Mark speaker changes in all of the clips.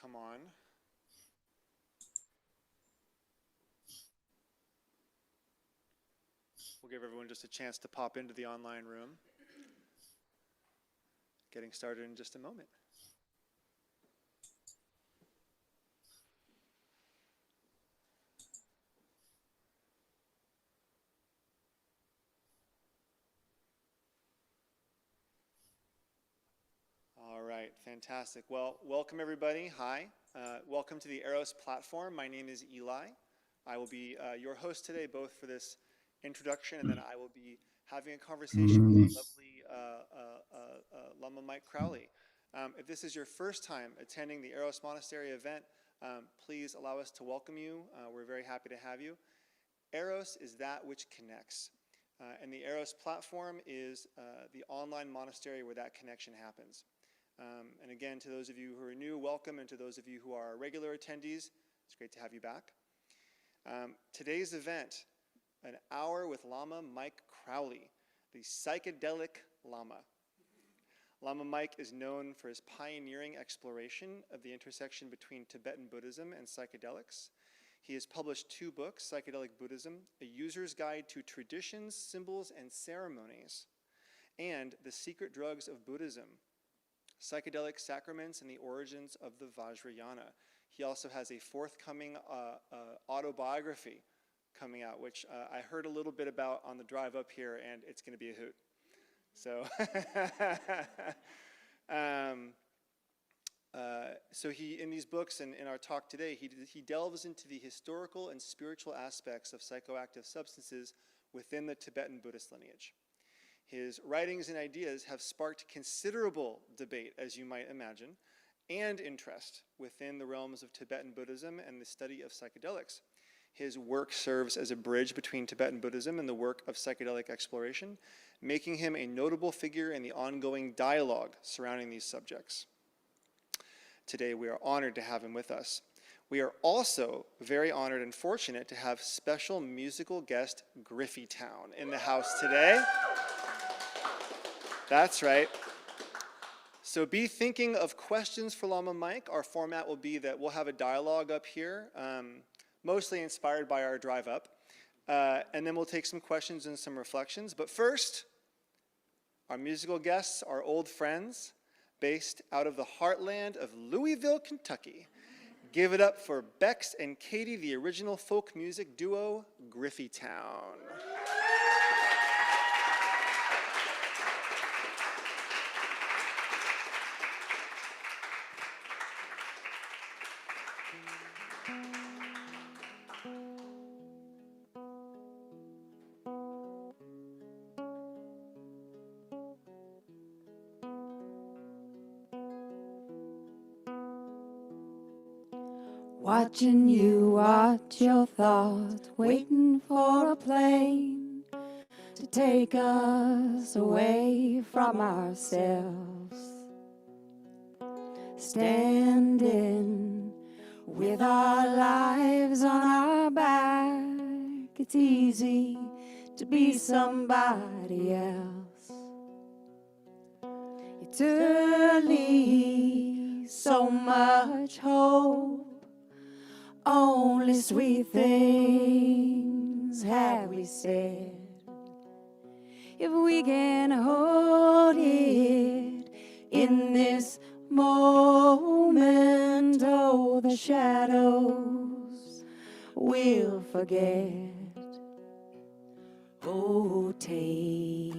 Speaker 1: come on. We'll give everyone just a chance to pop into the online room. Getting started in just a moment. All right, fantastic. Well, welcome everybody. Hi. Welcome to the Eros platform. My name is Eli. I will be your host today, both for this introduction, and then I will be having a conversation with the lovely Lama Mike Crowley. If this is your first time attending the Eros Monastery event, please allow us to welcome you. We're very happy to have you. Eros is that which connects. And the Eros platform is the online monastery where that connection happens. And again, to those of you who are new, welcome, and to those of you who are regular attendees, it's great to have you back. Today's event, an hour with Lama Mike Crowley, the Psychedelic Lama. Lama Mike is known for his pioneering exploration of the intersection between Tibetan Buddhism and psychedelics. He has published 2 books, Psychedelic Buddhism, A User's Guide to Traditions, Symbols, and Ceremonies, and The Secret Drugs of Buddhism, Psychedelic Sacraments and the Origins of the Vajrayana. He also has a forthcoming autobiography coming out, which I heard a little bit about on the drive up here, and it's going to be a hoot. So, so he, in these books and in our talk today, he delves into the historical and spiritual aspects of psychoactive substances within the Tibetan Buddhist lineage. His writings and ideas have sparked considerable debate, as you might imagine, and interest within the realms of Tibetan Buddhism and the study of psychedelics. His work serves as a bridge between Tibetan Buddhism and the work of psychedelic exploration, making him a notable figure in the ongoing dialogue surrounding these subjects. Today, we are honored to have him with us. We are also very honored and fortunate to have special musical guest Griffytown in the house today. That's right. So be thinking of questions for Lama Mike. Our format will be that we'll have a dialogue up here, mostly inspired by our drive up. And then we'll take some questions and some reflections. But first, our musical guests are old friends based out of the heartland of Louisville, Kentucky. Give it up for Bex and Katie, the original folk music duo, Griffytown.
Speaker 2: Watching you watch your thoughts, waiting for a plane to take us away from ourselves. Standing with our lives on our back, it's easy to be somebody else. It's early, so much hope. Only sweet things have we said. If we can hold it in this moment, oh, the shadows we'll forget. Oh, take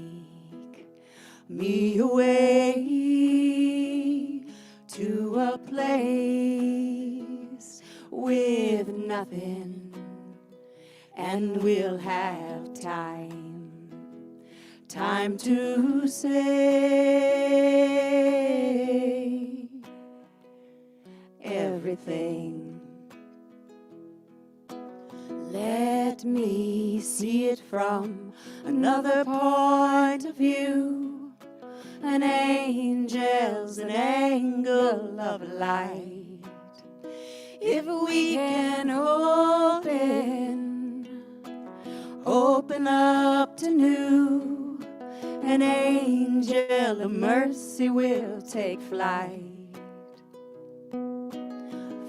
Speaker 2: me away to a place with nothing, and we'll have time to say everything. Let me see it from another point of view. An angel's an angle of light. If we can open up to new, an angel of mercy will take flight.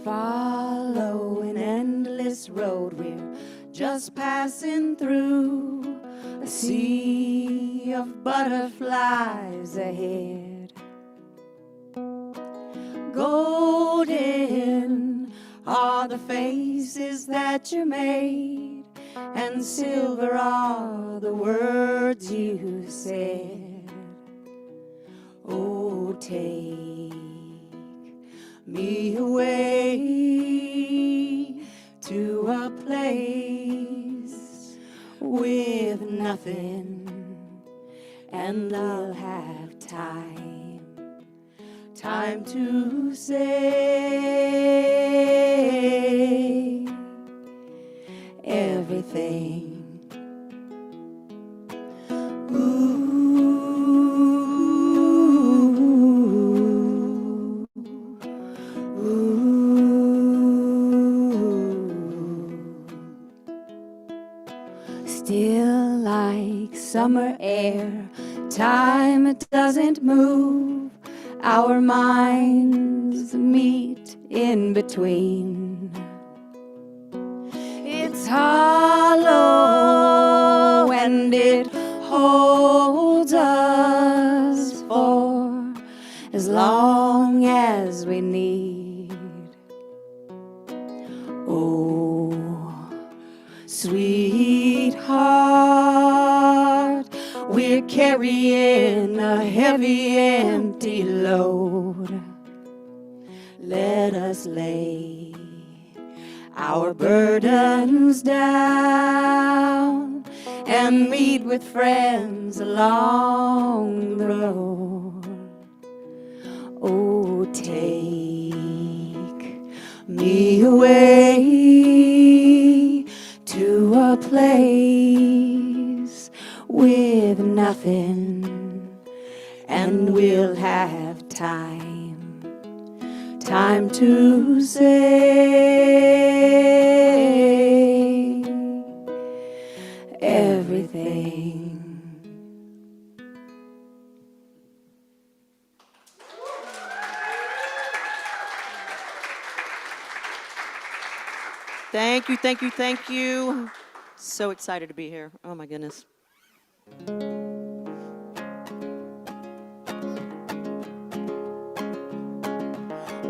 Speaker 2: follow an endless road. We're just passing through a sea of butterflies ahead. Golden are the faces that you made, and silver are the words you said. Oh, take me away to a place with nothing, and I'll have time to say everything. Still like summer air, time doesn't move. Our minds meet in between. It's hollow and it holds us for as long as we need. Oh, sweetheart, we're carrying a heavy, empty load. Let us lay our burdens down and meet with friends along the road. Oh, take me away to a place with nothing, and we'll have time to say everything.
Speaker 3: Thank you, thank you, thank you. So excited to be here. Oh my goodness.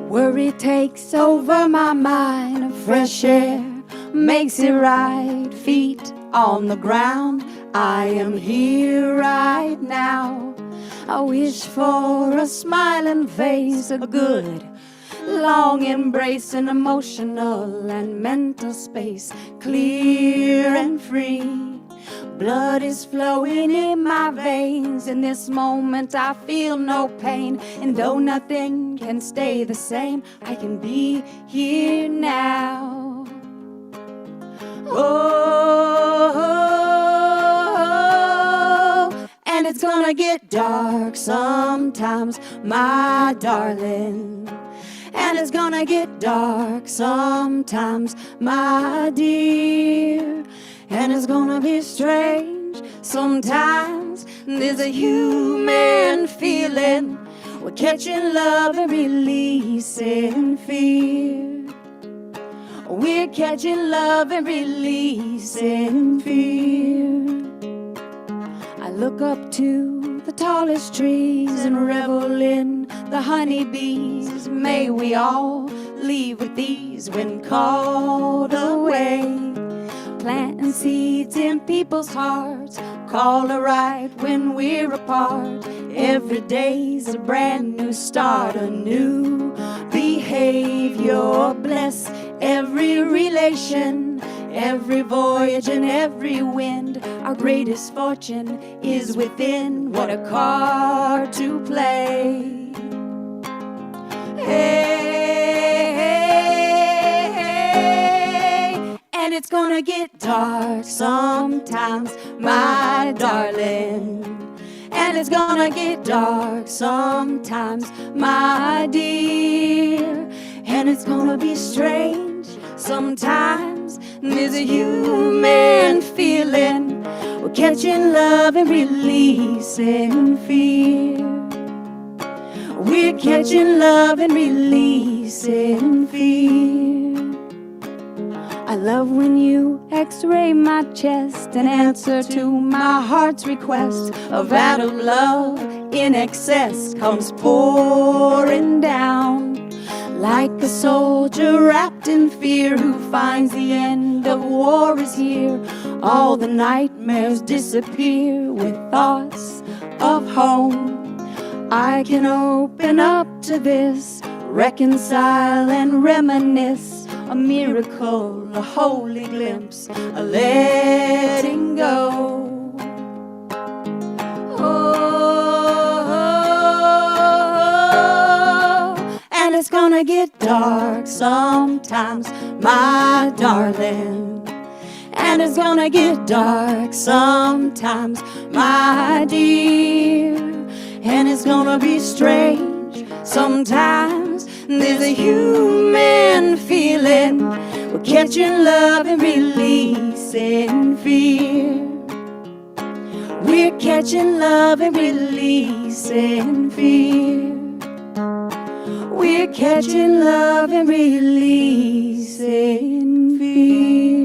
Speaker 2: Worry takes over my mind. Fresh air makes it right. Feet on the ground. I am here right now. I wish for a smiling face, a good long embrace, an emotional and mental space, clear and free. Blood is flowing in my veins. In this moment I feel no pain, and though nothing can stay the same, I can be here now. Oh, and it's gonna get dark sometimes, my darling. And it's gonna get dark sometimes, my dear. And it's gonna be strange sometimes. There's a human feeling. We're catching love and releasing fear. We're catching love and releasing fear. I look up to the tallest trees and revel in the honeybees. May we all leave with these when called away. Planting seeds in people's hearts, call a right when we're apart. Every day's a brand new start, a new behavior. Bless every relation, every voyage and every wind. Our greatest fortune is within. What a card to play. Hey, and it's gonna get dark sometimes, my darling. And it's gonna get dark sometimes, my dear. And it's gonna be strange sometimes. There's a human feeling. We're catching love and releasing fear. We're catching love and releasing fear. I love when you x-ray my chest and answer to my heart's request. A vat of love in excess comes pouring down, like a soldier wrapped in fear who finds the end of war is here. All the nightmares disappear with thoughts of home. I can open up to this, reconcile and reminisce. A miracle, a holy glimpse, a letting go. Oh, and it's gonna get dark sometimes, my darling. And it's gonna get dark sometimes, my dear. And it's gonna be strange sometimes. There's a human feeling. We're catching love and releasing fear. We're catching love and releasing fear. We're catching love and releasing fear.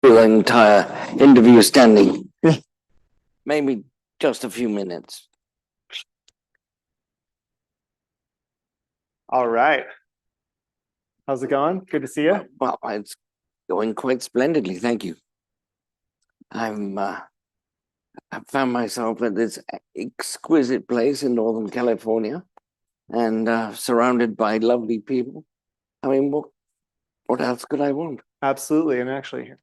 Speaker 4: The entire interview standing. Maybe just a few minutes.
Speaker 1: All right. How's it going? Good to see you.
Speaker 4: Well, it's going quite splendidly, thank you. I've found myself at this exquisite place in Northern California and surrounded by lovely people. I mean, what else could I want?
Speaker 1: Absolutely. And actually, here,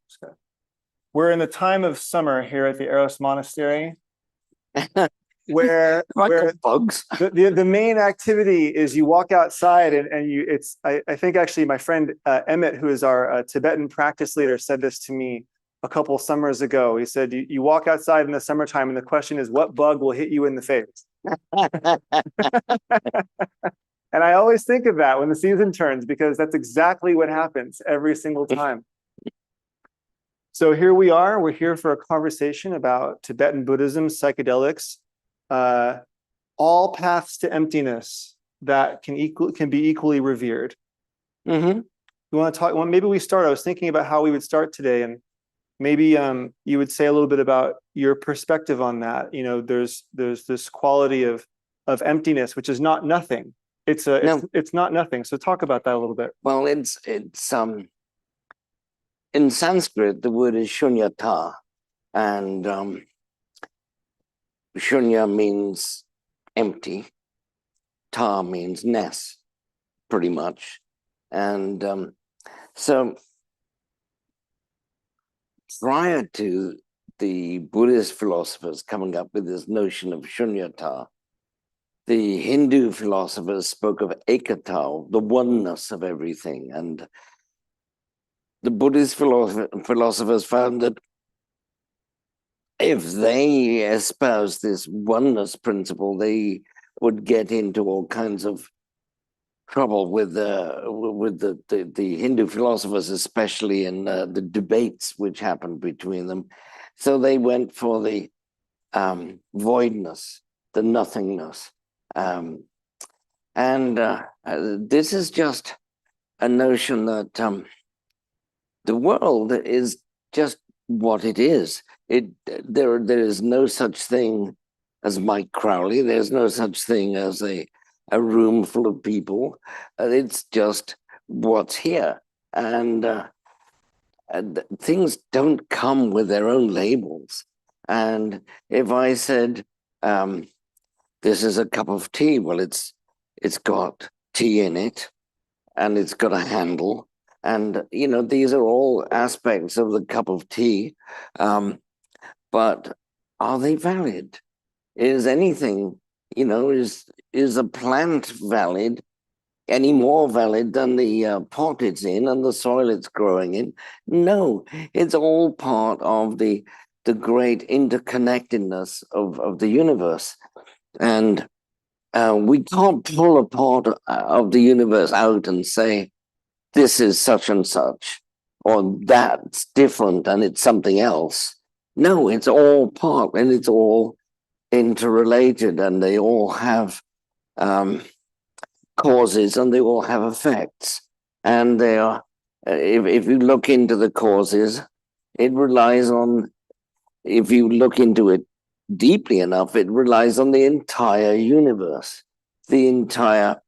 Speaker 1: we're in the time of summer here at the Eros Monastery, where
Speaker 4: bugs.
Speaker 1: The main activity is you walk outside and you I think actually my friend Emmett, who is our Tibetan practice leader, said this to me a couple summers ago. He said you walk outside in the summertime and the question is what bug will hit you in the face. And I always think of that when the season turns, because that's exactly what happens every single time. So here we are. We're here for a conversation about Tibetan Buddhism, psychedelics, all paths to emptiness that can be equally revered.
Speaker 4: Mm-hmm.
Speaker 1: You want to talk? Well, maybe we start. I was thinking about how we would start today, and maybe you would say a little bit about your perspective on that. You know, there's this quality of emptiness, which is not nothing. It's not nothing. So talk about that a little bit.
Speaker 4: Well, it's in Sanskrit, the word is shunyata, and shunya means empty, ta means ness, pretty much. And so prior to the Buddhist philosophers coming up with this notion of shunyata, the Hindu philosophers spoke of ekata, the oneness of everything. And the Buddhist philosophers found that if they espoused this oneness principle, they would get into all kinds of trouble with the Hindu philosophers, especially in the debates which happened between them. So they went for the voidness, the nothingness. This is just a notion that the world is just what it is. There is no such thing as Mike Crowley. There's no such thing as a room full of people. It's just what's here. And things don't come with their own labels. And if I said, this is a cup of tea, well, it's got tea in it, and it's got a handle, And, these are all aspects of the cup of tea. But are they valid? Is anything, is a plant valid, any more valid than the pot it's in and the soil it's growing in? No, it's all part of the great interconnectedness of the universe. And we can't pull a part of the universe out and say, this is such and such, or that's different and it's something else. No, it's all part and it's all interrelated, and they all have causes and they all have effects. And they are, if you look into the causes, it relies on, if you look into it deeply enough, it relies on the entire universe, the entire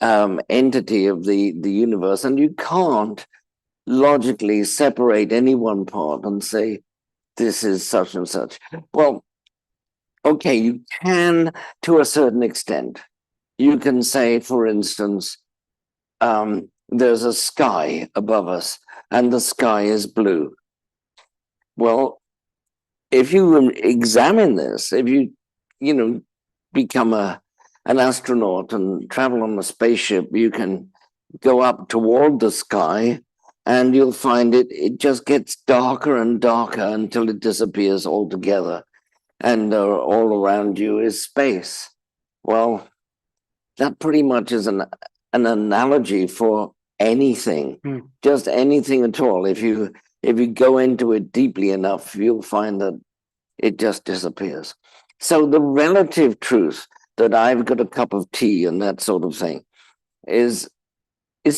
Speaker 4: entity of the universe. And you can't logically separate any one part and say, this is such and such. Well, okay, you can to a certain extent. You can say, for instance, there's a sky above us and the sky is blue. Well, if you examine this, if you, become an astronaut and travel on a spaceship, you can go up toward the sky and you'll find it just gets darker and darker until it disappears altogether. And all around you is space. Well, that pretty much is an analogy for anything, just anything at all. If you go into it deeply enough, you'll find that it just disappears. So the relative truth that I've got a cup of tea and that sort of thing is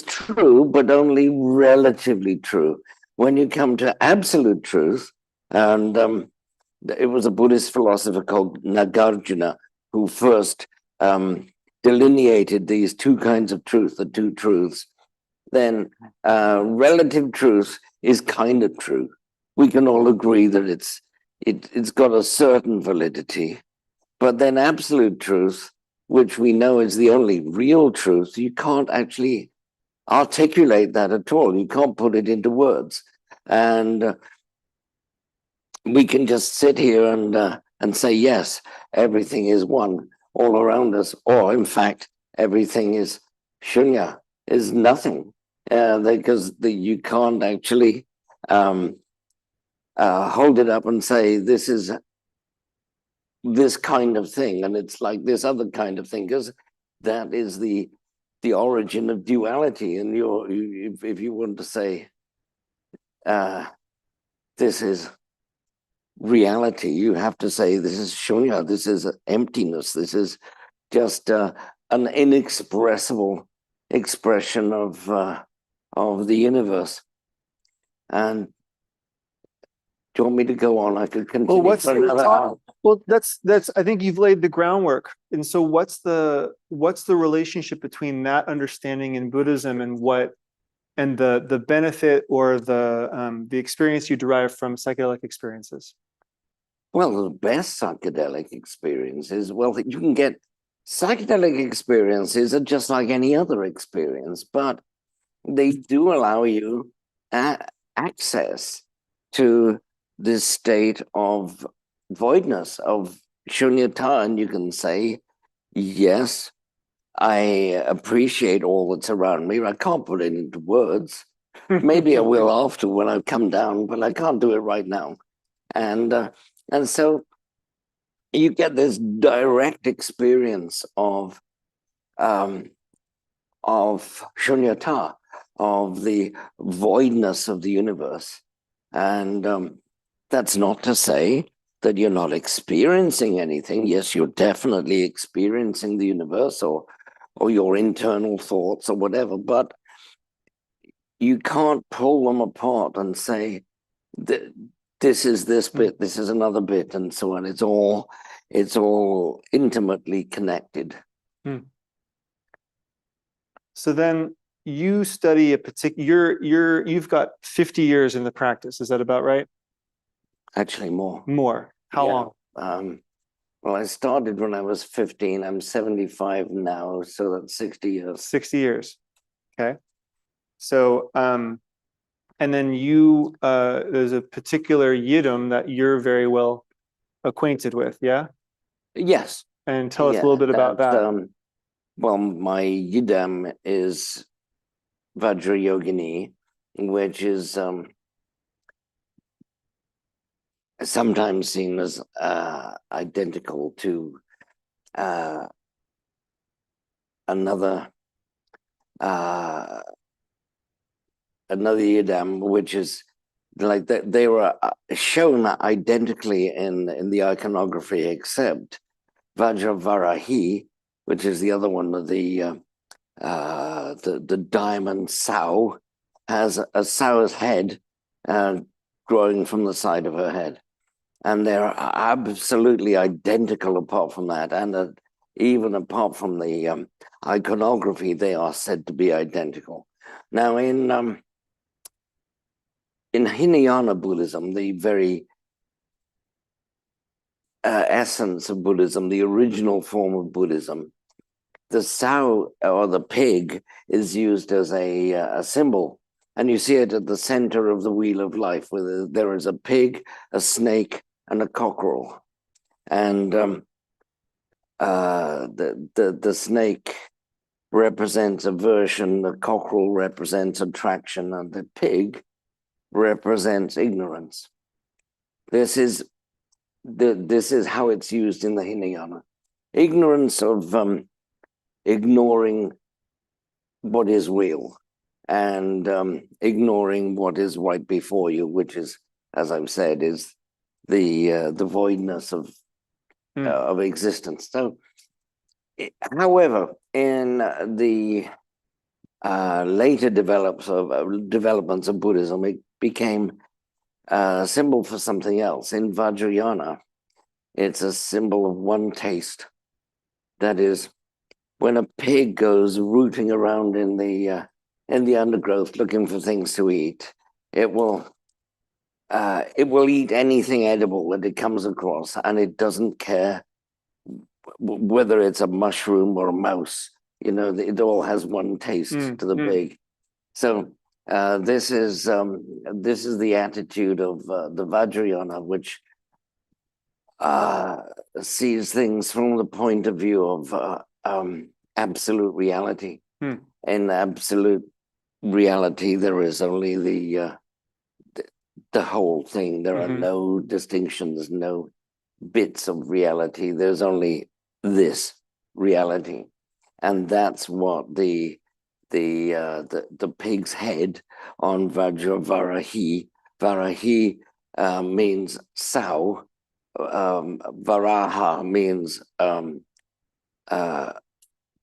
Speaker 4: true, but only relatively true. When you come to absolute truth, and it was a Buddhist philosopher called Nagarjuna who first delineated these two kinds of truth, the two truths. Then relative truth is kind of true. We can all agree that it's got a certain validity. But then absolute truth, which we know is the only real truth, you can't actually articulate that at all. You can't put it into words. And we can just sit here and say, yes, everything is one all around us, or in fact, everything is shunya, is nothing, because you can't actually hold it up and say, this is this kind of thing, and it's like this other kind of thing, because that is the origin of duality. And if you want to say, this is reality, you have to say this is shunya, this is emptiness, this is just an inexpressible expression of the universe. And do you want me to go on? I could continue.
Speaker 1: Well, that's I think you've laid the groundwork. And so what's the relationship between that understanding in Buddhism and the benefit or the experience you derive from psychedelic experiences?
Speaker 4: Well, the best psychedelic experiences, well, you can get psychedelic experiences are just like any other experience, but they do allow you access to this state of voidness, of shunyata, and you can say, yes, I appreciate all that's around me. I can't put it into words. Maybe I will after when I come down, but I can't do it right now. And so you get this direct experience of shunyata, of the voidness of the universe. And that's not to say that you're not experiencing anything. Yes, you're definitely experiencing the universe or your internal thoughts or whatever, but you can't pull them apart and say that this is this bit, this is another bit, and so on. It's all intimately connected.
Speaker 1: So then you study a particular, you've got 50 years in the practice. Is that about right?
Speaker 4: Actually, more.
Speaker 1: More. How long?
Speaker 4: Well, I started when I was 15. I'm 75 now, so that's 60 years.
Speaker 1: 60 years. Okay. So, and then you, there's a particular Yidam that you're very well acquainted with, yeah?
Speaker 4: Yes.
Speaker 1: And tell us a little bit about that.
Speaker 4: Well, my Yidam is Vajrayogini, which is sometimes seen as identical to another Yidam, which is like they were shown identically in the iconography, except Vajravarahi, which is the other one of the diamond sow, has a sow's head growing from the side of her head. And they're absolutely identical apart from that. And even apart from the iconography, they are said to be identical. Now, in Hinayana Buddhism, the very essence of Buddhism, the original form of Buddhism, the sow or the pig is used as a symbol. And you see it at the center of the wheel of life, where there is a pig, a snake, and a cockerel. And the snake represents aversion, the cockerel represents attraction, and the pig represents ignorance. This is how it's used in the Hinayana. Ignorance of ignoring what is real and ignoring what is right before you, which is, as I've said, is the voidness of existence. So, however, in the later developments of Buddhism, it became a symbol for something else. In Vajrayana, it's a symbol of one taste. That is, when a pig goes rooting around in the undergrowth looking for things to eat, it will eat anything edible that it comes across, and it doesn't care whether it's a mushroom or a mouse. You know, it all has one taste to the pig. So this is the attitude of the Vajrayana, which sees things from the point of view of absolute reality. In absolute reality, there is only the whole thing. There are no distinctions, no bits of reality. There's only this reality, and that's what the pig's head on Vajravarahi. Varahi means sow. Varaha means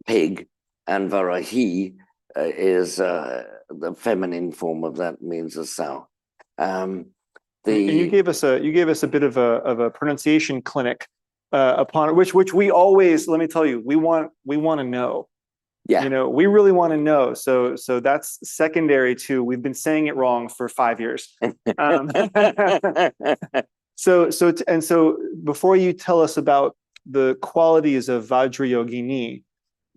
Speaker 4: pig, and Varahi is the feminine form of that, means a sow.
Speaker 1: And you gave us a bit of a pronunciation clinic upon which we always, let me tell you, we want to know.
Speaker 4: Yeah.
Speaker 1: You know, we really want to know. So that's secondary to, we've been saying it wrong for 5 years. So before you tell us about the qualities of Vajrayogini,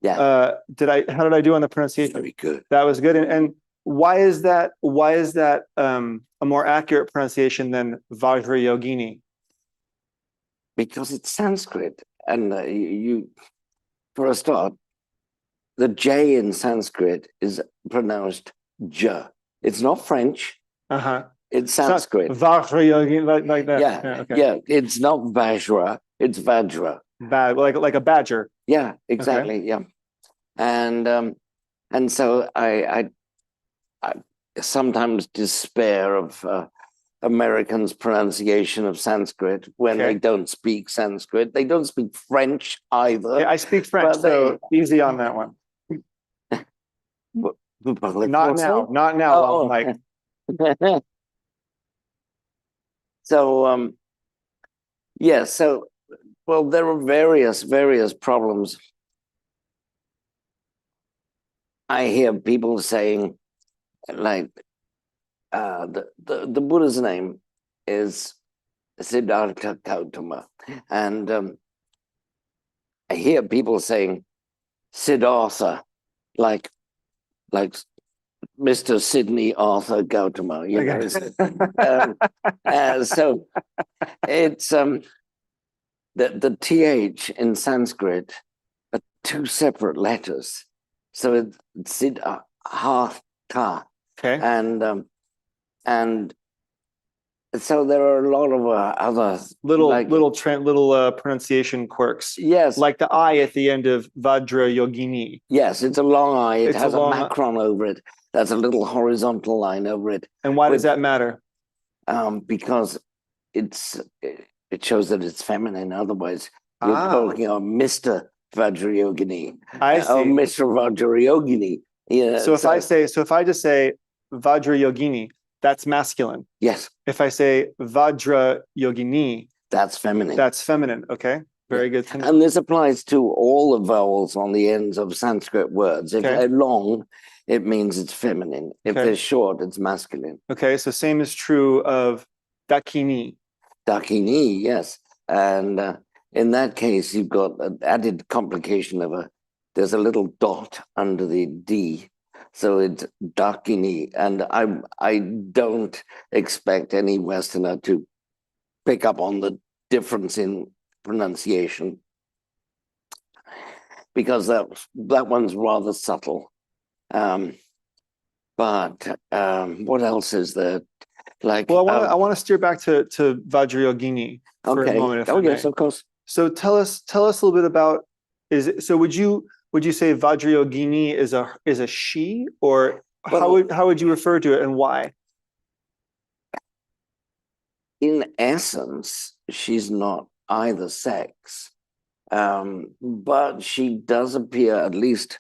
Speaker 1: how did I do on the pronunciation?
Speaker 4: Very good.
Speaker 1: That was good. And why is that a more accurate pronunciation than Vajrayogini?
Speaker 4: Because it's Sanskrit, and you, for a start, the J in Sanskrit is pronounced J. It's not French. It's Sanskrit.
Speaker 1: Vajrayogini, like that.
Speaker 4: Yeah,
Speaker 1: Okay.
Speaker 4: yeah. It's not Vajra. It's Vajra.
Speaker 1: Like a badger.
Speaker 4: Yeah, exactly. Okay. Yeah, and so I sometimes despair of Americans' pronunciation of Sanskrit when they don't speak Sanskrit. They don't speak French either.
Speaker 1: Yeah, I speak French, so easy on that one. Not now,
Speaker 4: Oh.
Speaker 1: Mike.
Speaker 4: So so well, there are various problems. I hear people saying, like, the Buddha's name is Siddhartha Gautama, and I hear people saying Siddhartha, like Mr. Sidney Arthur Gautama, you know. So it's the th in Sanskrit are two separate letters. So it's Sid Ha Ta.
Speaker 1: Okay.
Speaker 4: And so there are a lot of other
Speaker 1: little pronunciation quirks.
Speaker 4: Yes.
Speaker 1: Like the I at the end of Vajrayogini.
Speaker 4: Yes, it's a long I. It
Speaker 1: It's
Speaker 4: has
Speaker 1: a
Speaker 4: a
Speaker 1: long
Speaker 4: macron over it. That's a little horizontal line over it.
Speaker 1: And why does that matter?
Speaker 4: Because it shows that it's feminine. Otherwise, you're talking about Mr. Vajrayogini.
Speaker 1: I see.
Speaker 4: Or Mr. Vajrayogini. Yeah.
Speaker 1: So if I just say Vajrayogini, that's masculine.
Speaker 4: Yes.
Speaker 1: If I say Vajrayogini,
Speaker 4: that's feminine.
Speaker 1: That's feminine. Okay. Very good.
Speaker 4: And this applies to all the vowels on the ends of Sanskrit words. If they're long, it means it's feminine. If they're short, it's masculine.
Speaker 1: Okay. So same is true of Dakini.
Speaker 4: Dakini, yes. And in that case, you've got an added complication of there's a little dot under the D. So it's Dakini. And I don't expect any Westerner to pick up on the difference in pronunciation, because that one's rather subtle. But what else is there? Like,
Speaker 1: well, I want to steer back to Vajrayogini for a moment.
Speaker 4: Oh yes, of course.
Speaker 1: So tell us a little bit about would you say Vajrayogini is a she, or how would you refer to it and why?
Speaker 4: In essence, she's not either sex, but she does appear, at least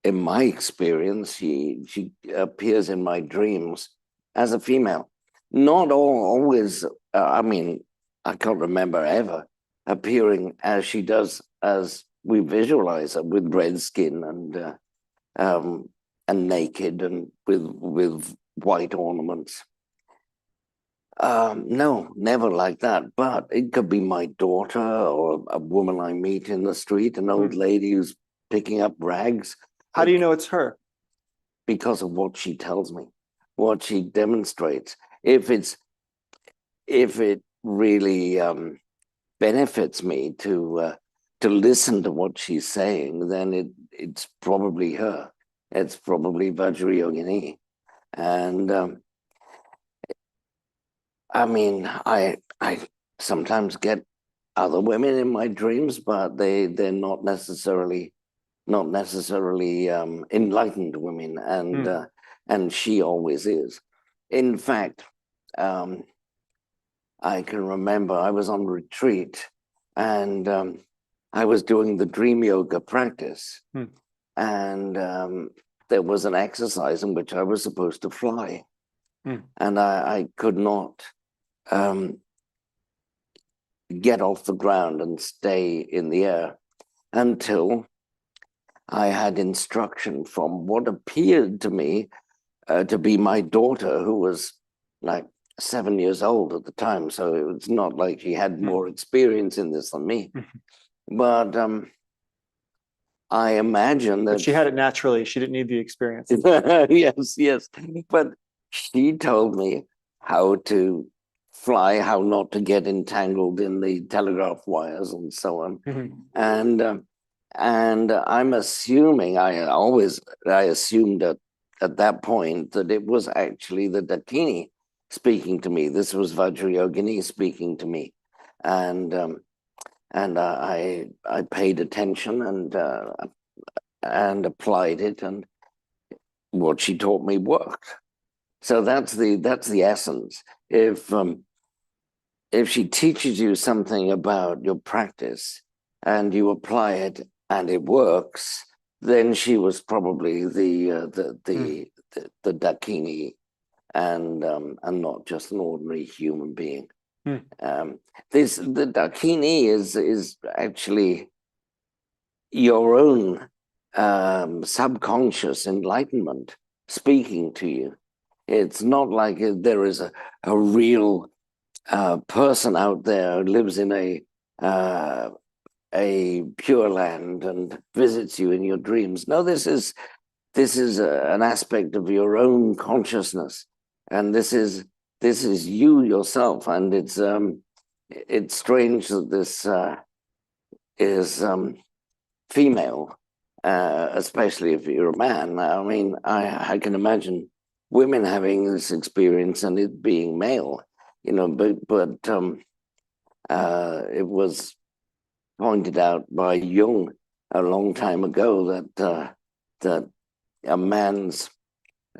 Speaker 4: in my experience, she appears in my dreams as a female. Not always, I mean, I can't remember ever appearing as she does, as we visualize her, with red skin and naked and with white ornaments. No, never like that. But it could be my daughter or a woman I meet in the street, an old lady who's picking up rags.
Speaker 1: How do you know it's her?
Speaker 4: Because of what she tells me, what she demonstrates. If it really benefits me to listen to what she's saying, then it's probably her. It's probably Vajrayogini. And I mean, I sometimes get other women in my dreams, but they're not necessarily enlightened women, and she always is. In fact, I can remember I was on retreat, and I was doing the dream yoga practice, and there was an exercise in which I was supposed to fly, and I could not get off the ground and stay in the air until I had instruction from what appeared to me to be my daughter, who was like 7 years old at the time. So it was not like she had more experience in this than me. But I imagine that...
Speaker 1: But she had it naturally. She didn't need the experience.
Speaker 4: Yes. But she told me how to fly, how not to get entangled in the telegraph wires and so on. And I'm assuming, I assumed at that point that it was actually the Dakini speaking to me. This was Vajrayogini speaking to me. And I paid attention and applied it, and what she taught me worked. So that's the essence. If she teaches you something about your practice and you apply it and it works, then she was probably the Dakini, and not just an ordinary human being. The Dakini is actually your own subconscious enlightenment speaking to you. It's not like there is a real person out there who lives in a pure land and visits you in your dreams. No, this is this is an aspect of your own consciousness, and this is you yourself. And it's strange that this is female, especially if you're a man. I mean, I can imagine women having this experience and it being male, you know, but it was pointed out by Jung a long time ago that a man's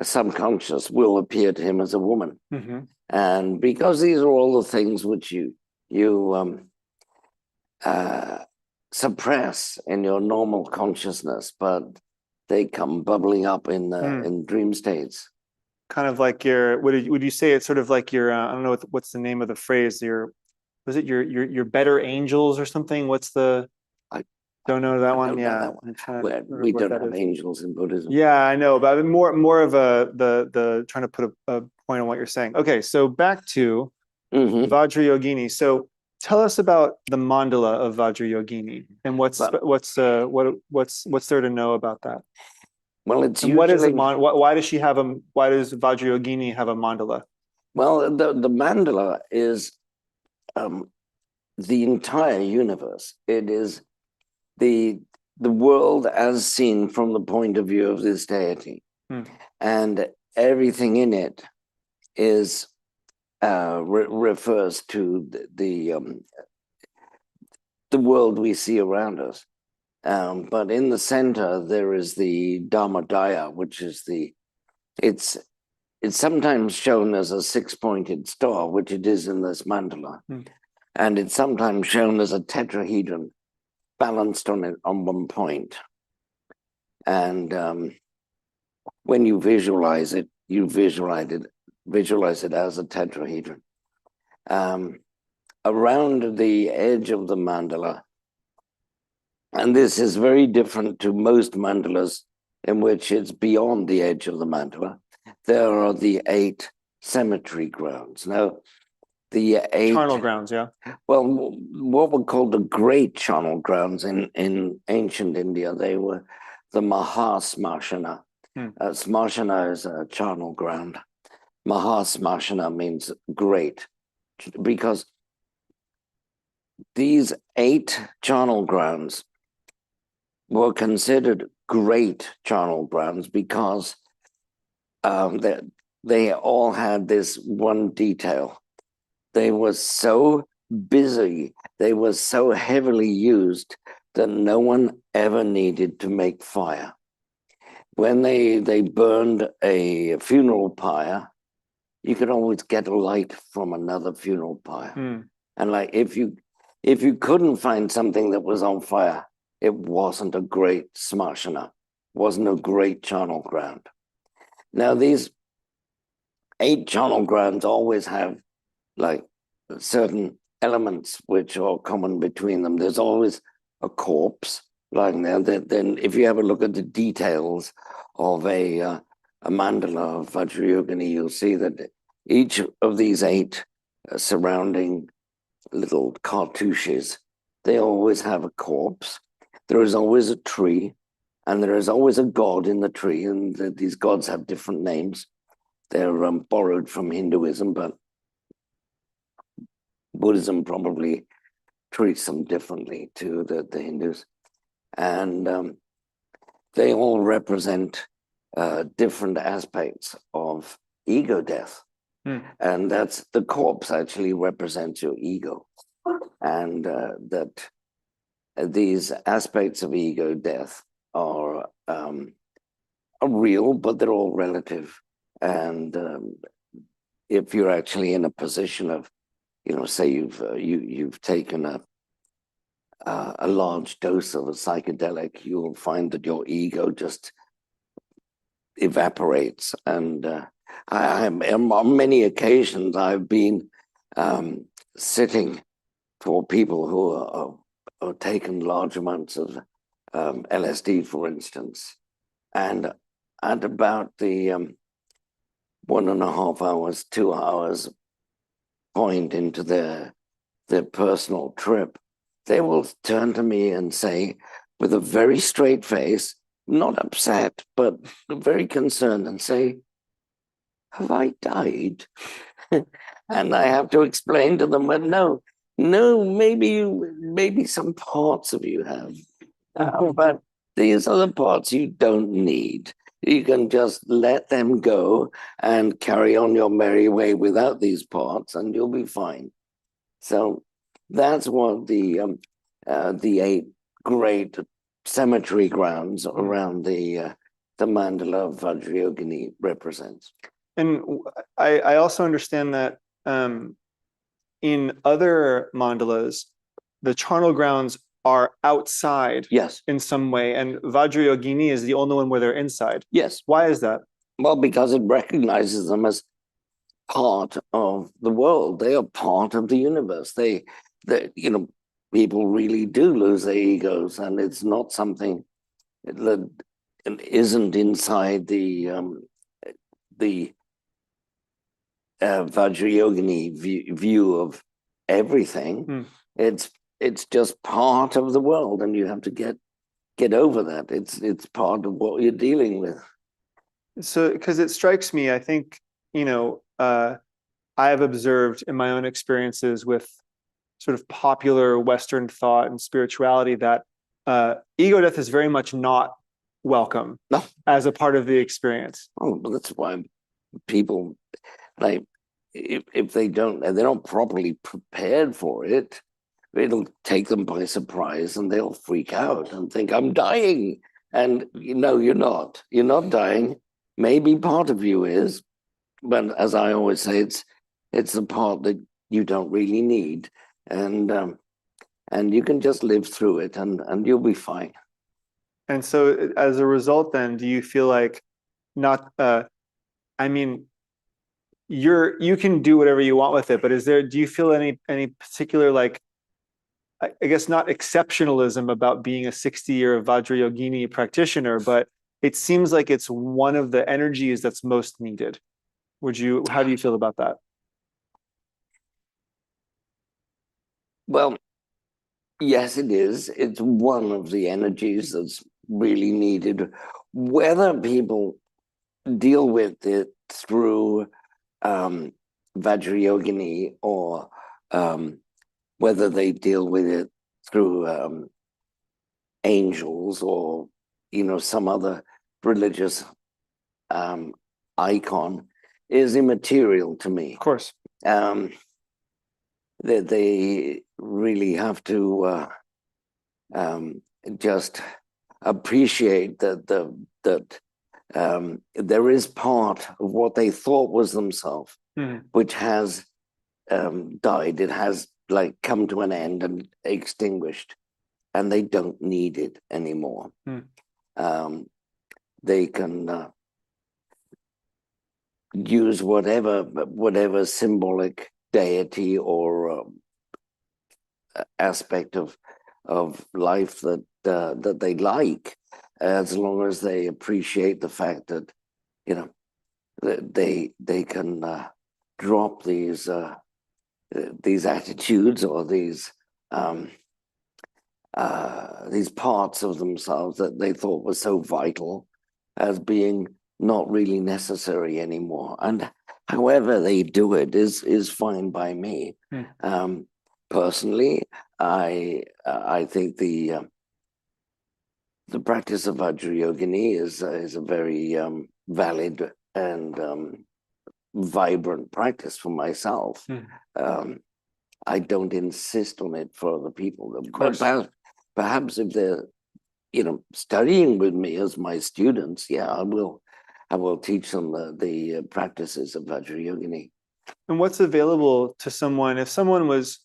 Speaker 4: subconscious will appear to him as a woman.
Speaker 1: Mm-hmm.
Speaker 4: And because these are all the things which you suppress in your normal consciousness, but they come bubbling up in dream states.
Speaker 1: Kind of like would you say it's sort of like your I don't know what's the name of the phrase, was it your better angels or something? I don't know that one. Yeah,
Speaker 4: We don't have angels in Buddhism.
Speaker 1: Yeah, I know, but more of the trying to put a point on what you're saying. Okay, so back to Vajrayogini. So tell us about the mandala of Vajrayogini and what's there to know about that?
Speaker 4: Well, it's
Speaker 1: and what is a why does Vajrayogini have a mandala?
Speaker 4: Well, the mandala is the entire universe. It is the world as seen from the point of view of this deity, and everything in it is refers to the world we see around us. But in the center there is the Dharmadaya, which is it's sometimes shown as a six-pointed star, which it is in this mandala, and it's sometimes shown as a tetrahedron balanced on one point. And when you visualize it, you visualize it as a tetrahedron. Around the edge of the mandala, and this is very different to most mandalas in which it's beyond the edge of the mandala, there are the 8 cemetery grounds. Now, the 8
Speaker 1: charnel grounds, yeah.
Speaker 4: Well, what were called the great charnel grounds in ancient India, they were the Mahasmashana. Smashana is a charnel ground. Mahasmashana means great, because these 8 charnel grounds were considered great charnel grounds because they all had this one detail. They were so busy, they were so heavily used that no one ever needed to make fire. When they burned a funeral pyre, you could always get a light from another funeral pyre. And like if you couldn't find something that was on fire, it wasn't a great smashana, wasn't a great charnel ground. Now these 8 charnel grounds always have like certain elements which are common between them. There's always a corpse lying there. Then if you have a look at the details of a mandala of Vajrayogini, you'll see that each of these 8 surrounding little cartouches, they always have a corpse. There is always a tree, and there is always a god in the tree, and these gods have different names. They're borrowed from Hinduism, but Buddhism probably treats them differently to the Hindus. And they all represent different aspects of ego death. And that's the corpse actually represents your ego. And that these aspects of ego death are real, but they're all relative. And if you're actually in a position of, say you've taken a large dose of a psychedelic, you'll find that your ego just evaporates. And on many occasions, I've been sitting for people who are taken large amounts of LSD, for instance, and at about the 1.5 hours, 2 hours point into their personal trip, they will turn to me and say, with a very straight face, not upset, but very concerned and say, have I died? And I have to explain to them, well, no, maybe some parts of you have, but these are the parts you don't need. You can just let them go and carry on your merry way without these parts, and you'll be fine. So that's what the 8 great cemetery grounds around the Mandala of Vajrayogini represents.
Speaker 1: And I also understand that in other mandalas, the charnel grounds are outside,
Speaker 4: yes,
Speaker 1: in some way, and Vajrayogini is the only one where they're inside.
Speaker 4: Yes.
Speaker 1: Why is that?
Speaker 4: Well, because it recognizes them as part of the world. They are part of the universe. They people really do lose their egos, and it's not something that isn't inside the Vajrayogini view of everything. It's just part of the world, and you have to get over that. It's part of what you're dealing with.
Speaker 1: So, because it strikes me, I think, I have observed in my own experiences with sort of popular Western thought and spirituality that ego death is very much not welcome as a part of the experience.
Speaker 4: Oh, but that's why people, like, if they're not properly prepared for it, it'll take them by surprise and they'll freak out and think, I'm dying. And you're not. You're not dying. Maybe part of you is, but as I always say, it's the part that you don't really need, and you can just live through it, and you'll be fine.
Speaker 1: And so, as a result, then, do you feel like not? I mean, you can do whatever you want with it, but do you feel any particular, like, I guess not exceptionalism about being a 60-year Vajrayogini practitioner, but it seems like it's one of the energies that's most needed. How do you feel about that?
Speaker 4: Well, yes, it is. It's one of the energies that's really needed. Whether people deal with it through Vajrayogini or whether they deal with it through angels or some other religious icon is immaterial to me.
Speaker 1: Of course.
Speaker 4: They really have to just appreciate that there is part of what they thought was themselves, which has died. It has come to an end and extinguished, and they don't need it anymore. They can use whatever symbolic deity or aspect of life that they like, as long as they appreciate the fact that they can drop these attitudes or these parts of themselves that they thought were so vital as being not really necessary anymore. And however they do it is fine by me. Personally, I think the practice of Vajrayogini is a very valid and vibrant practice for myself. I don't insist on it for other people. But perhaps if they're studying with me as my students, I will teach them the practices of Vajrayogini.
Speaker 1: And what's available to someone if someone was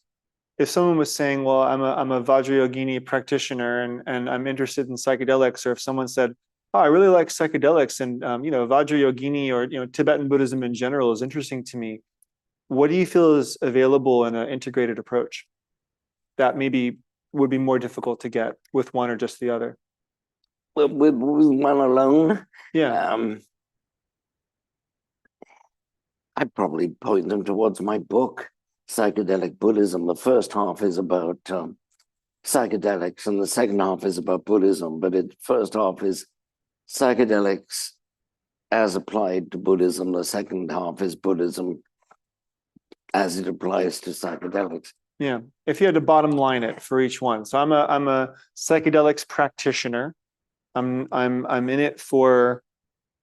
Speaker 1: saying, well, I'm a Vajrayogini practitioner and I'm interested in psychedelics, or if someone said, oh, I really like psychedelics and Vajrayogini or Tibetan Buddhism in general is interesting to me. What do you feel is available in an integrated approach that maybe would be more difficult to get with one or just the other?
Speaker 4: Well, with one alone, I'd probably point them towards my book, Psychedelic Buddhism. The first half is about psychedelics, and the second half is about Buddhism. But the first half is psychedelics as applied to Buddhism. The second half is Buddhism as it applies to psychedelics.
Speaker 1: Yeah. If you had to bottom line it for each one. So I'm a psychedelics practitioner. I'm in it for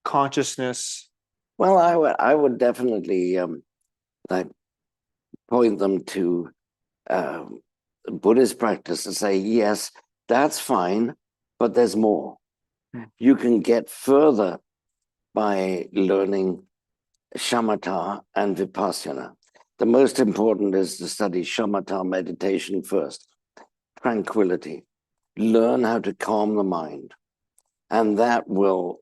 Speaker 1: consciousness.
Speaker 4: Well, I would definitely like point them to Buddhist practice and say, yes, that's fine, but there's more. You can get further by learning shamatha and vipassana. The most important is to study shamatha meditation first, tranquility. Learn how to calm the mind, and that will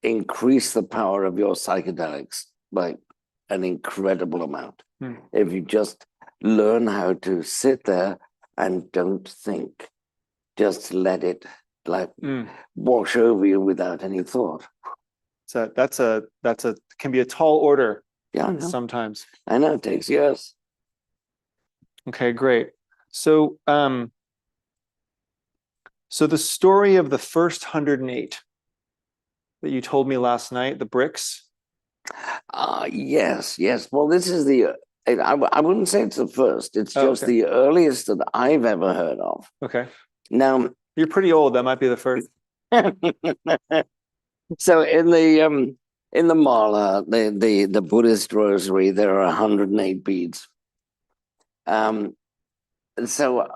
Speaker 4: increase the power of your psychedelics by an incredible amount. If you just learn how to sit there and don't think, just let it wash over you without any thought.
Speaker 1: So that's can be a tall order.
Speaker 4: Yeah, I know.
Speaker 1: Sometimes.
Speaker 4: I know, it takes years.
Speaker 1: Okay, great. So so the story of the first 108 that you told me last night, the bricks.
Speaker 4: Yes. Well, this is I wouldn't say it's the first. It's just
Speaker 1: okay.
Speaker 4: the earliest that I've ever heard of.
Speaker 1: Okay.
Speaker 4: Now,
Speaker 1: you're pretty old. That might be the first.
Speaker 4: So in the mala, the Buddhist rosary, there are 108 beads. So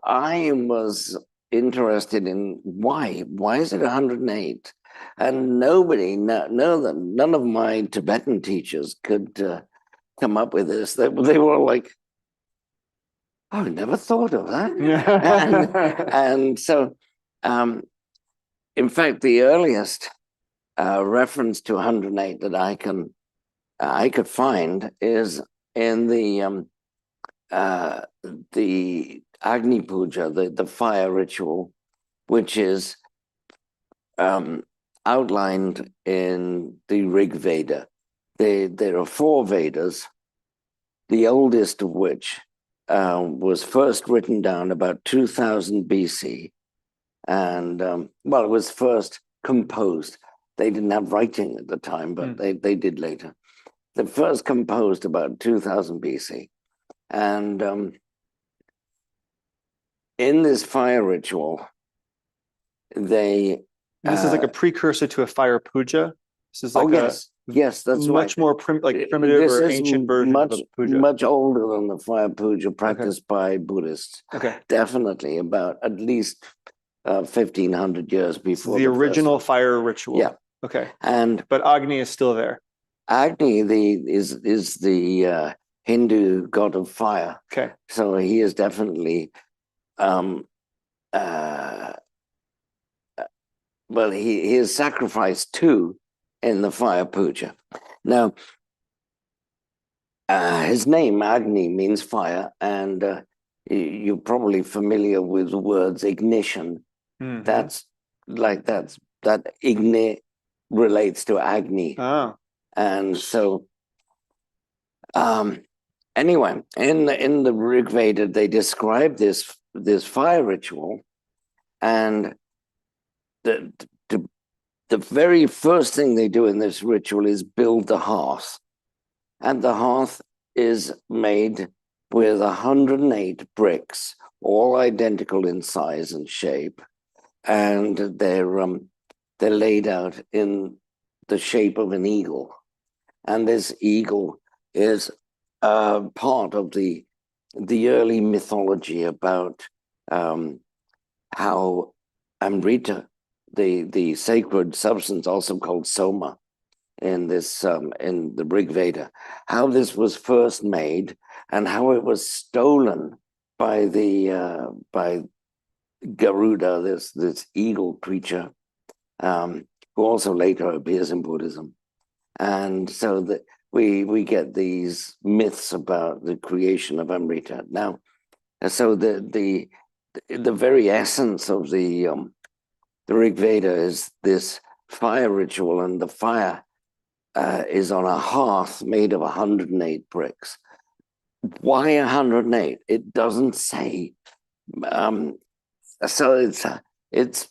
Speaker 4: I was interested in why is it 108? And none of my Tibetan teachers could come up with this. They were like, oh, I never thought of that. and so, in fact, the earliest reference to 108 that I could find is in the Agni Puja, the fire ritual, which is outlined in the Rig Veda. There are 4 Vedas, the oldest of which was first written down about 2000 BC. And, well, it was first composed. They didn't have writing at the time, but they did later. The first composed about 2000 BC. And in this fire ritual,
Speaker 1: this is like a precursor to a fire puja. This is like
Speaker 4: yes, that's
Speaker 1: much
Speaker 4: right.
Speaker 1: more primitive
Speaker 4: this
Speaker 1: or
Speaker 4: is
Speaker 1: ancient version of the puja.
Speaker 4: Much older than the fire puja practiced by Buddhists.
Speaker 1: Okay.
Speaker 4: Definitely about at least 1500 years before
Speaker 1: the original fire ritual.
Speaker 4: Yeah.
Speaker 1: Okay.
Speaker 4: But
Speaker 1: Agni is still there.
Speaker 4: Agni is the Hindu god of fire.
Speaker 1: Okay.
Speaker 4: So he is definitely well, he is sacrificed too in the fire puja. Now, his name Agni means fire, and you're probably familiar with the words ignition. That igni relates to Agni.
Speaker 1: Oh.
Speaker 4: And so anyway, in the Rig Veda, they describe this fire ritual, and the very first thing they do in this ritual is build the hearth. And the hearth is made with 108 bricks, all identical in size and shape. And they're laid out in the shape of an eagle. And this eagle is part of the early mythology about how Amrita, the sacred substance, also called soma, in the Rig Veda, how this was first made and how it was stolen by Garuda, this eagle creature, who also later appears in Buddhism. And so we get these myths about the creation of Amrita. Now, so the very essence of the Rig Veda is this fire ritual, and the fire is on a hearth made of 108 bricks. Why 108? It doesn't say. So it's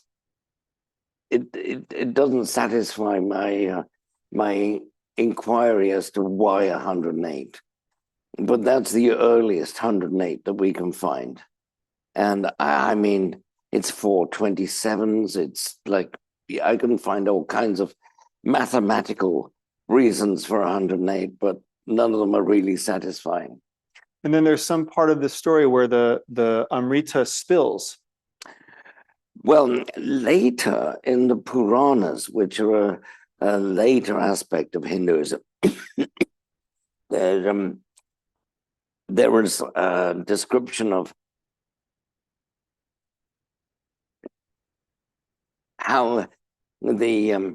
Speaker 4: it doesn't satisfy my inquiry as to why 108. But that's the earliest 108 that we can find. And I mean, it's 427s. It's like, I can find all kinds of mathematical reasons for 108, but none of them are really satisfying.
Speaker 1: And then there's some part of the story where the Amrita spills.
Speaker 4: Well, later in the Puranas, which are a later aspect of Hinduism, there was a description of how the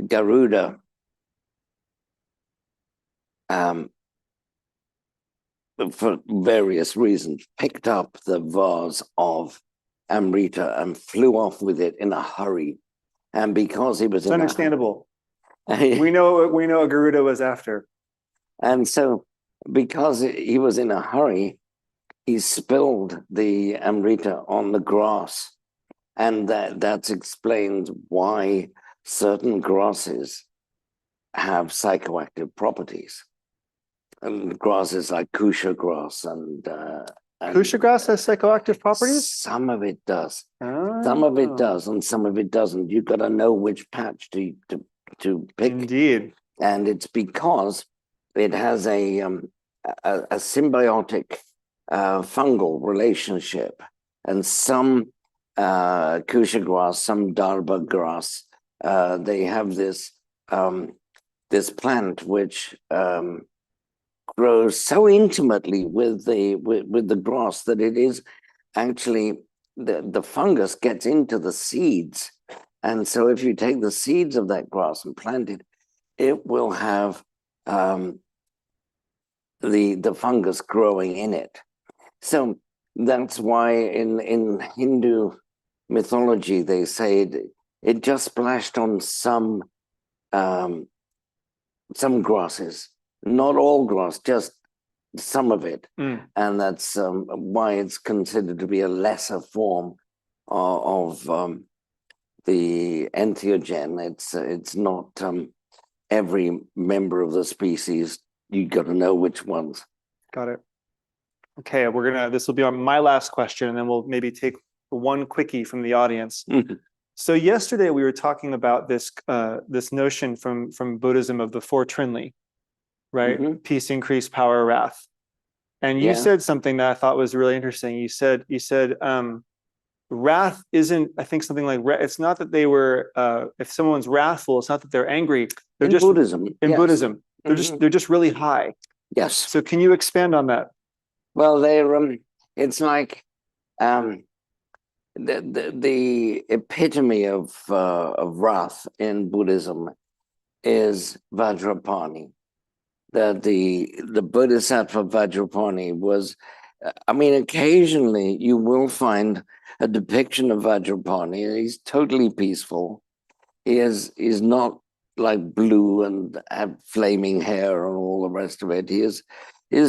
Speaker 4: Garuda for various reasons picked up the vase of Amrita and flew off with it in a hurry. And because he was
Speaker 1: It's understandable. we know what Garuda was after.
Speaker 4: And so because he was in a hurry, he spilled the Amrita on the grass. And that's explained why certain grasses have psychoactive properties. And grasses like kusha grass and
Speaker 1: Kusha grass has psychoactive properties?
Speaker 4: Some of it does.
Speaker 1: Oh.
Speaker 4: Some of it does, and some of it doesn't. You've got to know which patch to pick.
Speaker 1: Indeed.
Speaker 4: And it's because it has a symbiotic fungal relationship, and some kusha grass, some darba grass, they have this this plant which grows so intimately with the grass that it is actually the fungus gets into the seeds. And so if you take the seeds of that grass and plant it, it will have the fungus growing in it. So that's why in Hindu mythology they say it just splashed on some grasses, not all grass, just some of it. And that's why it's considered to be a lesser form of the entheogen. It's not every member of the species. You got to know which ones.
Speaker 1: Got it. Okay, this will be on my last question, and then we'll maybe take one quickie from the audience. So yesterday we were talking about this notion from Buddhism of the four trinli, right? Peace, increase, power, wrath. And you said something that I thought was really interesting. You said wrath isn't, I think something like, it's not that they were, if someone's wrathful, it's not that they're angry. They're just
Speaker 4: Buddhism.
Speaker 1: In Buddhism, they're just really high.
Speaker 4: Yes.
Speaker 1: So can you expand on that?
Speaker 4: Well, it's like the epitome of wrath in Buddhism is Vajrapani. The Bodhisattva Vajrapani was, I mean, occasionally you will find a depiction of Vajrapani. He's totally peaceful. He's not like blue and have flaming hair and all the rest of it. He is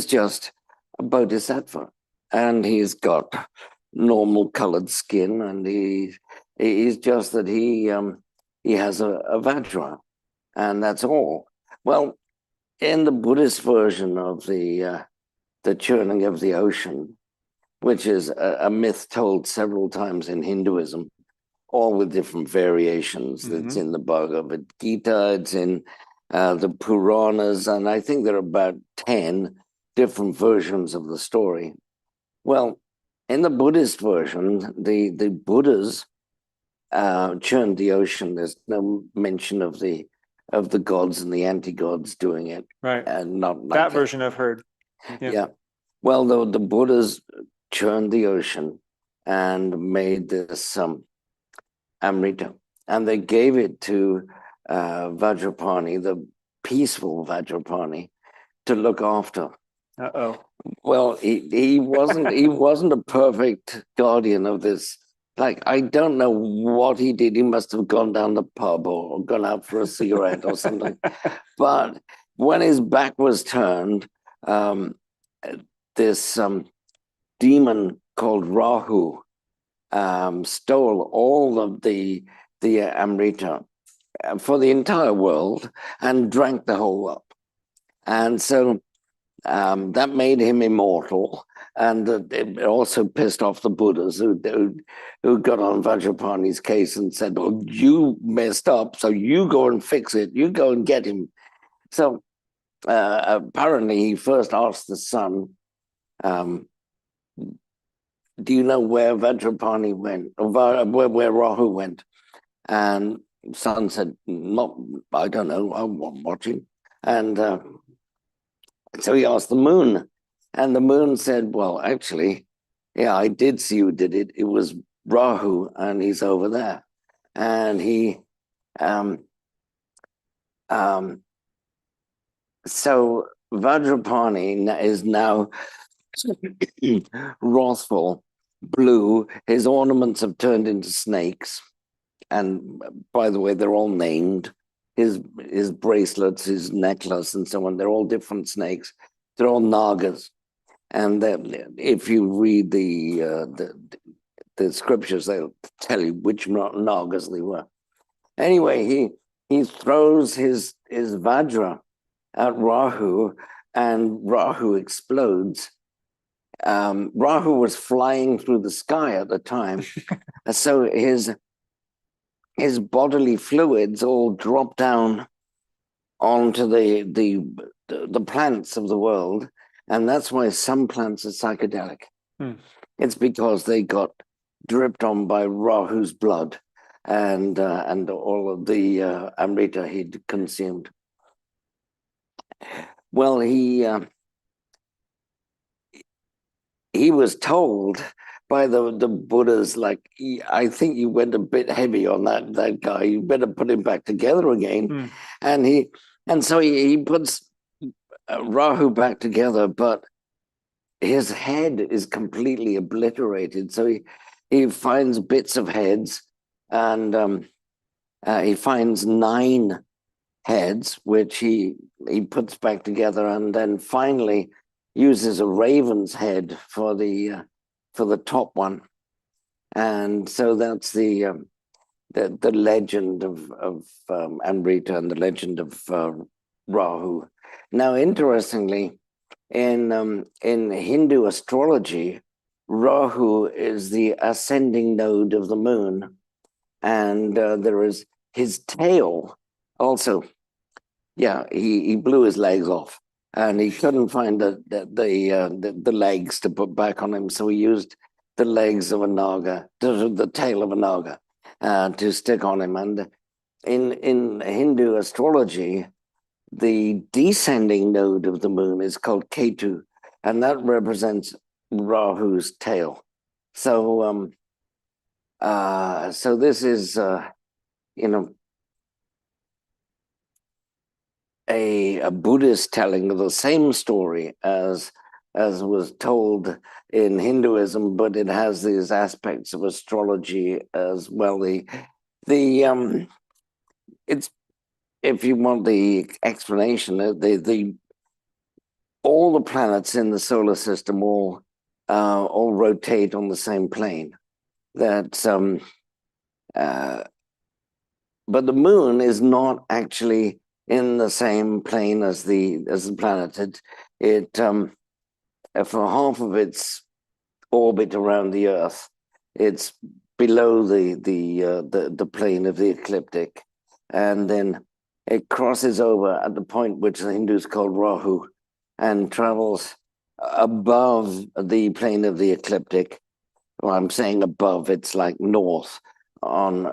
Speaker 4: just a Bodhisattva, and he's got normal colored skin, and he's just that he has a Vajra, and that's all. Well, in the Buddhist version of the churning of the ocean, which is a myth told several times in Hinduism, all with different variations. That's in the Bhagavad Gita, it's in the Puranas, and I think there are about 10 different versions of the story. Well, in the Buddhist version, the Buddhas churned the ocean. There's no mention of the gods and the anti-gods doing it.
Speaker 1: Right.
Speaker 4: And not like
Speaker 1: that version I've heard.
Speaker 4: Yeah. Well, the Buddhas churned the ocean and made this Amrita, and they gave it to Vajrapani, the peaceful Vajrapani, to look after. Well, he wasn't a perfect guardian of this. Like, I don't know what he did. He must have gone down the pub or gone out for a cigarette or something. But when his back was turned, this demon called Rahu stole all of the Amrita for the entire world and drank the whole lot. And so that made him immortal. And it also pissed off the Buddhas who got on Vajrapani's case and said, well, you messed up, so you go and fix it. You go and get him. So apparently he first asked the son, do you know where Vajrapani went, or where Rahu went? And son said, "Not, I don't know, I'm watching." And so he asked the moon, and the moon said, well, actually, yeah, I did see who did it. It was Rahu, and he's over there. And he, so Vajrapani is now wrathful, blue. His ornaments have turned into snakes. And by the way, they're all named. His bracelets, his necklace, and so on, they're all different snakes. They're all nagas. And if you read the scriptures, they'll tell you which nagas they were. Anyway, he throws his Vajra at Rahu, and Rahu explodes. Rahu was flying through the sky at the time, so his bodily fluids all drop down onto the plants of the world, and that's why some plants are psychedelic. It's because they got dripped on by Rahu's blood and all of the Amrita he'd consumed. Well, he was told by the Buddhas, like, I think you went a bit heavy on that guy. You better put him back together again. And so he puts Rahu back together, but his head is completely obliterated. So he finds bits of heads, and he finds 9 heads, which he puts back together, and then finally uses a raven's head for the top one. And so that's the legend of Amrita and the legend of Rahu. Now, interestingly, in Hindu astrology, Rahu is the ascending node of the moon, and there is his tail also. Yeah, he blew his legs off, and he couldn't find the legs to put back on him, so he used the legs of a naga, the tail of a naga, to stick on him. And in Hindu astrology, the descending node of the moon is called Ketu, and that represents Rahu's tail. So, so this is, a Buddhist telling of the same story as was told in Hinduism, but it has these aspects of astrology as well. It's, if you want the explanation, all the planets in the solar system all rotate on the same plane. But the moon is not actually in the same plane as the planet. It for half of its orbit around the Earth, it's below the plane of the ecliptic, and then it crosses over at the point which the Hindus call Rahu, and travels above the plane of the ecliptic. Well, I'm saying above; it's like north on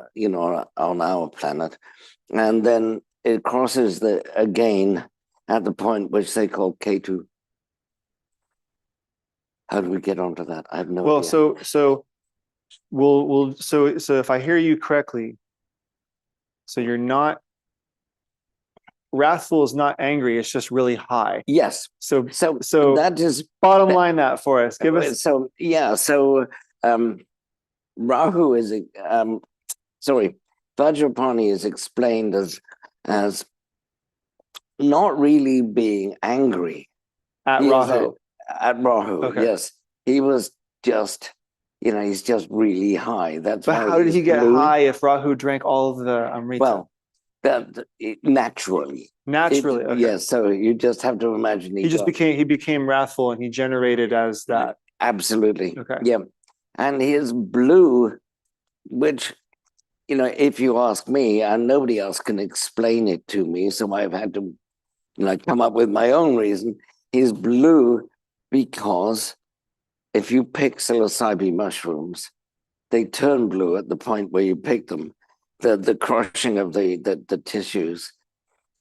Speaker 4: our planet, and then it crosses again at the point which they call Ketu. How do we get onto that? I have no idea.
Speaker 1: So if I hear you correctly, so you're not wrathful is not angry, it's just really high.
Speaker 4: Yes.
Speaker 1: So
Speaker 4: that is
Speaker 1: bottom line that for us. Give us
Speaker 4: Rahu is Vajrapani is explained as not really being angry
Speaker 1: at Rahu.
Speaker 4: At Rahu,
Speaker 1: Okay.
Speaker 4: yes. He was just, he's just really high. That's
Speaker 5: But
Speaker 4: why
Speaker 5: how did
Speaker 4: he's
Speaker 5: he get
Speaker 4: blue.
Speaker 5: high if Rahu drank all of the Amrita?
Speaker 4: Well, naturally.
Speaker 5: Naturally, okay.
Speaker 4: Yes, so you just have to imagine
Speaker 5: He became wrathful and he generated as that.
Speaker 4: Absolutely.
Speaker 5: Okay.
Speaker 4: Yeah. And his blue, which, if you ask me, and nobody else can explain it to me, so I've had to, come up with my own reason. He's blue because if you pick psilocybe mushrooms, they turn blue at the point where you pick them. The crushing of the tissues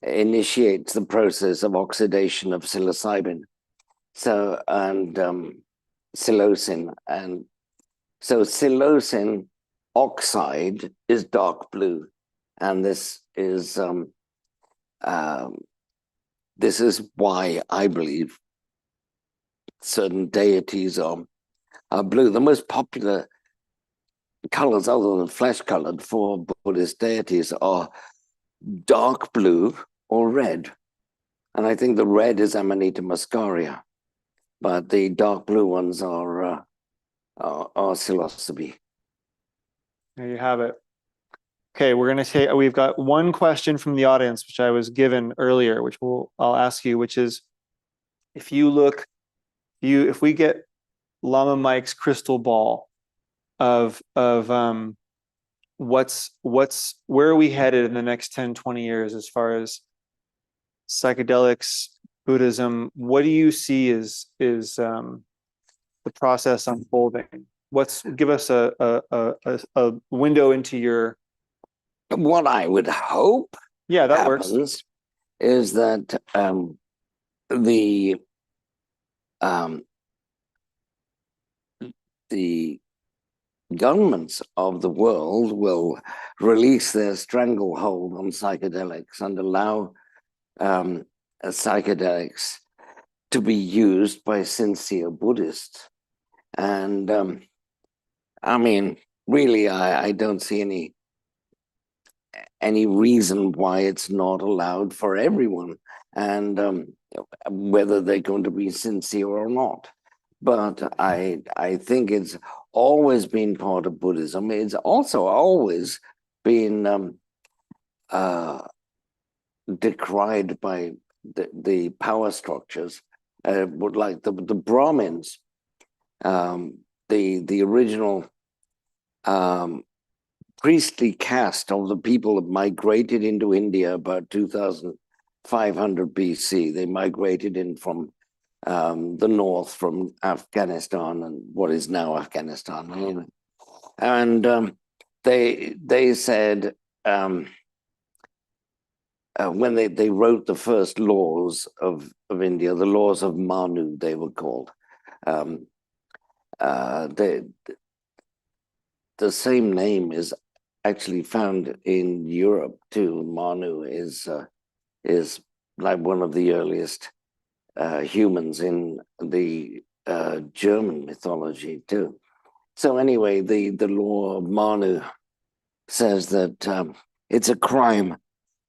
Speaker 4: initiates the process of oxidation of psilocybin. So, and psilocin. And so psilocin oxide is dark blue. And this is why I believe certain deities are blue. The most popular colors other than flesh colored for Buddhist deities are dark blue or red. And I think the red is Amanita muscaria, but the dark blue ones are psilocybe.
Speaker 5: There you have it. Okay, we've got one question from the audience, which I was given earlier, which I'll ask you, which is, if we get Lama Mike's crystal ball of where are we headed in the next 10, 20 years as far as psychedelics, Buddhism, what do you see is the process unfolding? Give us a window into your.
Speaker 4: What I would hope
Speaker 5: that
Speaker 4: happens
Speaker 5: works.
Speaker 4: Is that the governments of the world will release their stranglehold on psychedelics and allow psychedelics to be used by sincere Buddhists. And I mean, really, I don't see any reason why it's not allowed for everyone, and whether they're going to be sincere or not. But I think it's always been part of Buddhism. It's also always been decried by the power structures, like the Brahmins, the original priestly caste of the people that migrated into India about 2500 BC. They migrated in from the north, from Afghanistan and what is now Afghanistan. And they said, when they wrote the first laws of India, the laws of Manu, they were called. The same name is actually found in Europe too. Manu is like one of the earliest humans in the German mythology too. So anyway, the law of Manu says that it's a crime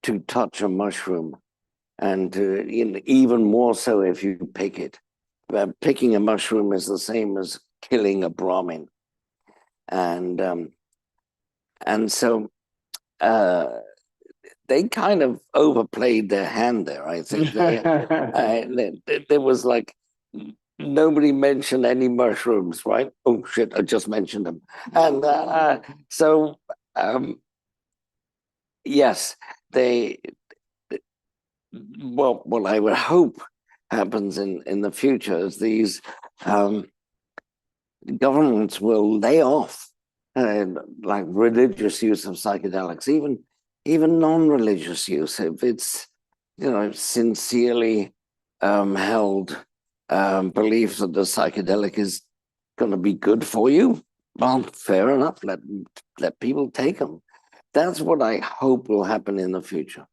Speaker 4: to touch a mushroom, and even more so if you pick it. Picking a mushroom is the same as killing a Brahmin. And so they kind of overplayed their hand there, I think. There was like, nobody mentioned any mushrooms, right? Oh shit, I just mentioned them. And so yes, what I would hope happens in the future is these governments will lay off like religious use of psychedelics, even non-religious use, if it's sincerely held belief that the psychedelic is going to be good for you. Well, fair enough. Let people take them. That's what I hope will happen in the future.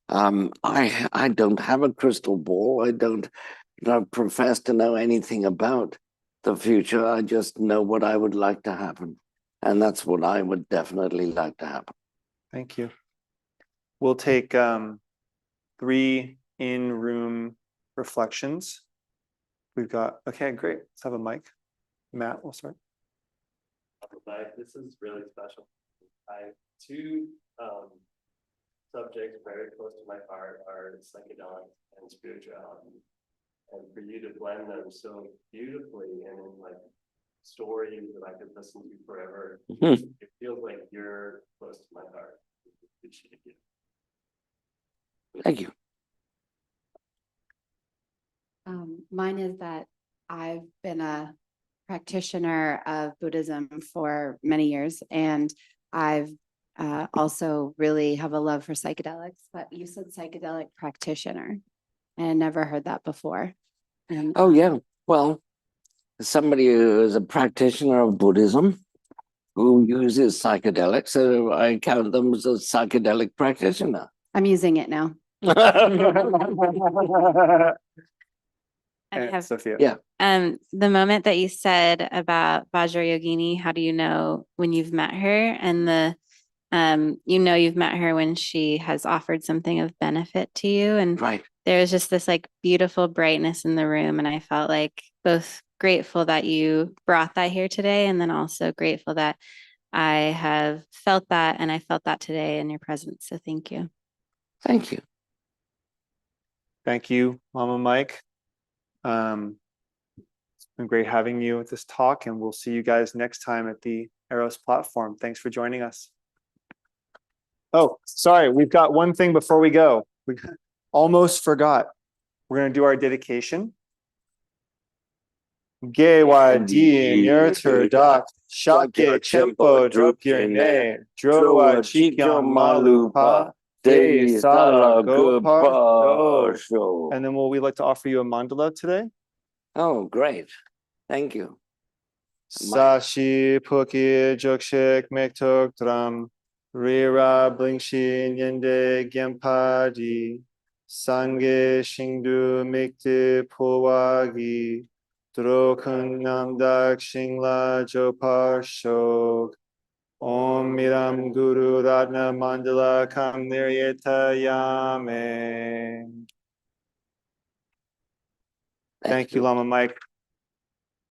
Speaker 4: I don't have a crystal ball. I don't profess to know anything about the future. I just know what I would like to happen. And that's what I would definitely like to happen.
Speaker 5: Thank you. We'll take 3 in-room reflections. We've got, okay, great. Let's have a mic. Matt, we'll start.
Speaker 6: But this is really special. I have two subjects very close to my heart are psychedelics and spirituality. And for you to blend them so beautifully and in like stories that I could listen to forever, it feels like you're close to my heart. Appreciate you.
Speaker 4: Thank you.
Speaker 2: Mine is that I've been a practitioner of Buddhism for many years, and I've also really have a love for psychedelics, but you said psychedelic practitioner, and I never heard that before. And,
Speaker 4: Oh, yeah. Well, somebody who is a practitioner of Buddhism who uses psychedelics, so I count them as a psychedelic practitioner.
Speaker 2: I'm using it now.
Speaker 7: I have
Speaker 5: Sophia.
Speaker 4: Yeah.
Speaker 7: the moment that you said about Vajrayogini, how do you know when you've met her? And the you know you've met her when she has offered something of benefit to you. And
Speaker 4: Right.
Speaker 7: there was just this like beautiful brightness in the room. And I felt like both grateful that you brought that here today, and then also grateful that I have felt that, and I felt that today in your presence. So thank you.
Speaker 4: Thank you.
Speaker 5: Thank you, Mama Mike. It's been great having you at this talk, and we'll see you guys next time at the Eros platform. Thanks for joining us. Oh, sorry, we've got one thing before we go. We almost forgot. We're going to do our dedication. Gewa di nurtur dak, shake chempo drupir ne, droa chikyan malupa, de sala gopar. And then we'd like to offer you a mandala today.
Speaker 4: Oh, great. Thank you.
Speaker 5: Sashi puki jokshik mektok dram, rira blingshi nyende gempadi, sange shingdu mikti powagi, drokun namdak shingla jopar shok, om miram guru ratna mandala kam niryeta yame. Thank you, Lama Mike.